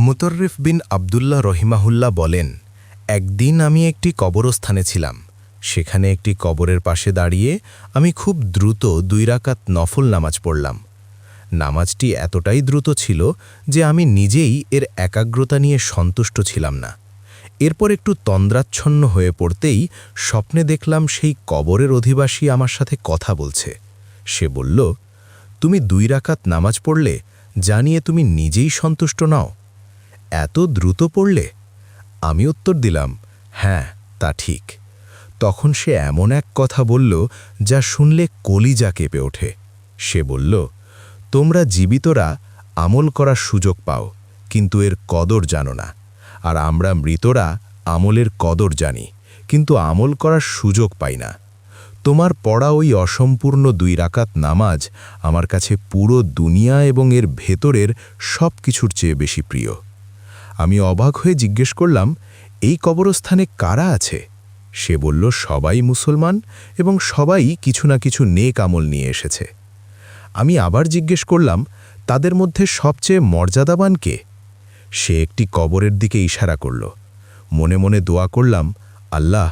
মুতররিফ বিন আবদুল্লাহ রহিমাহুল্লাহ বলেন, একদিন আমি একটি কবরস্থানে ছিলাম। সেখানে একটি কবরের পাশে দাঁড়িয়ে আমি খুব দ্রুত 2 রাকাত নফল নামাজ পড়লাম। নামাজটি এতটাই দ্রুত ছিল যে আমি নিজেই এর একাগ্রতা নিয়ে সন্তুষ্ট ছিলাম না। এরপর একটু তন্দ্রাচ্ছন্ন হয়ে পড়তেই স্বপ্নে দেখলাম সেই কবরের অধিবাসী আমার সাথে কথা বলছে। সে বলল, তুমি 2 রাকাত নামাজ পড়লে, জানিয়ে তুমি নিজেই সন্তুষ্ট নাও? এত দ্রুত পড়লে? আমি উত্তর দিলাম, হ্যাঁ, তা ঠিক। তখন সে এমন এক কথা বলল যা শুনলে কলিজা কেঁপে ওঠে। সে বলল, তোমরা জীবিতরা আমল করার সুযোগ পাও, কিন্তু এর কদর জানো না, আর আমরা মৃতরা আমলের কদর জানি, কিন্তু আমল করার সুযোগ পাই না। তোমার পড়া ওই অসম্পূর্ণ 2 রাকাত নামাজ আমার কাছে পুরো দুনিয়া এবং এর ভেতরের সব কিছুর চেয়ে বেশি প্রিয়। আমি অবাক হয়ে জিজ্ঞেস করলাম, এই কবরস্থানে কারা আছে? সে বলল, সবাই মুসলমান এবং সবাই কিছু না কিছু নেক আমল নিয়ে এসেছে। আমি আবার জিজ্ঞেস করলাম, তাদের মধ্যে সবচেয়ে মর্যাদাবান কে? সে একটি কবরের দিকে ইশারা করল। মনে মনে দোয়া করলাম, আল্লাহ,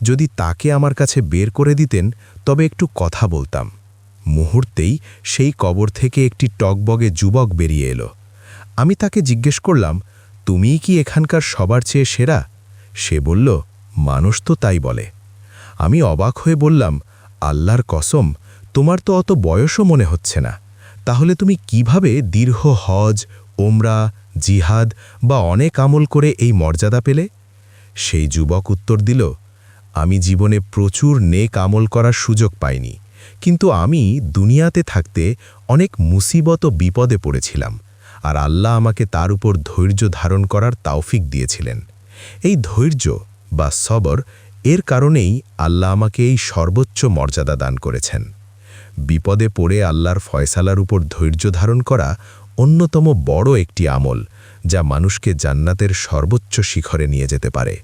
যদি তাকে আমার কাছে বের করে দিতেন তবে একটু কথা বলতাম। মুহূর্তেই সেই কবর থেকে একটি টগবগে যুবক বেরিয়ে এলো। আমি তাকে জিজ্ঞেস করলাম, তুমিই কি এখানকার সবার চেয়ে সেরা? সে বলল, মানুষ তো তাই বলে। আমি অবাক হয়ে বললাম, আল্লাহর কসম, তোমার তো অত বয়সও মনে হচ্ছে না, তাহলে তুমি কিভাবে দীর্ঘ হজ, ওমরা, জিহাদ বা অনেক আমল করে এই মর্যাদা পেলে? সেই যুবক উত্তর দিল, আমি জীবনে প্রচুর নেক আমল করার সুযোগ পাইনি, কিন্তু আমি দুনিয়াতে থাকতে অনেক মুসিবত ও বিপদে পড়েছিলাম, আর আল্লাহ আমাকে তার উপর ধৈর্য ধারণ করার তাওফিক দিয়েছিলেন। এই ধৈর্য বা সবর, এর কারণেই আল্লাহ আমাকে এই সর্বোচ্চ মর্যাদা দান করেছেন। বিপদে পড়ে আল্লাহর ফয়সালার উপর ধৈর্য ধারণ করা অন্যতম বড় একটি আমল, যা মানুষকে জান্নাতের সর্বোচ্চ শিখরে নিয়ে যেতে পারে।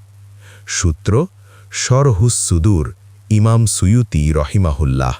সূত্র: শরহুস সুদূর, ইমাম সুয়ুতি রহিমাহুল্লাহ।